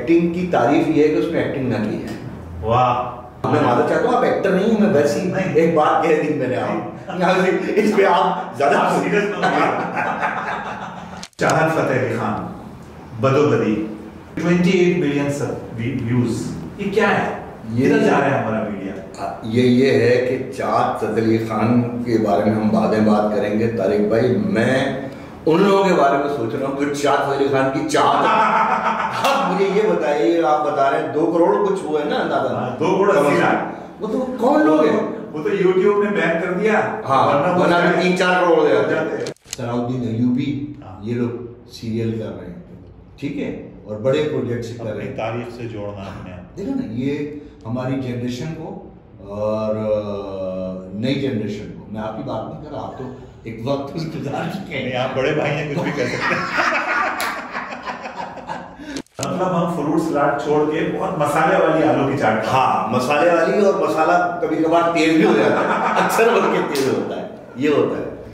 Acting की तारीफ ये है कि उसने एक्टिंग ना की है। वाह, मैं मानना चाहता हूँ आप एक्टर नहीं, मैं वैसी एक बात कह दी मैंने, आप इस पे आप ज्यादा सीरियस चाहत फतेह अली खान बदोबदी 28 मिलियन व्यूज, ये क्या है? ये जा रहा है हमारा मीडिया। ये है कि चाहत फतेह अली खान के बारे में हम बाद में बात करेंगे तारिक भाई। मैं उन लोगों के बारे में सोच रहा हूँ जो चाहत फतेह अली खान की चाहत। आप मुझे ये बताइए, आप बता रहे हैं 2 करोड़ कुछ हुआ है ना अंदाजा? 2 करोड़ 80 लाख। वो तो कौन लोग हैं? वो तो यूट्यूब ने बैन कर दिया। हाँ, वरना 3-4 करोड़ हो जाते। हैं। सलाउद्दीन अय्यूबी ये लोग सीरियल कर रहे हैं, ठीक है, और बड़े प्रोजेक्ट्स कर रहे हैं। तारीख से जोड़ना अपने देखो ना, ये हमारी जनरेशन को और नई जनरेशन को, मैं आपकी बात नहीं कर रहा, आप तो एक वक्त गुजार चुके हैं, आप बड़े भाई हैं, कुछ भी कह सकते हैं। मतलब हम फ्रूट सलाद छोड़ के बहुत मसाले वाली आलू की चाट। हाँ, मसाले वाली, और मसाला कभी कभार तेज भी हो जाता है, अक्सर बल्कि तेज होता है, ये होता है।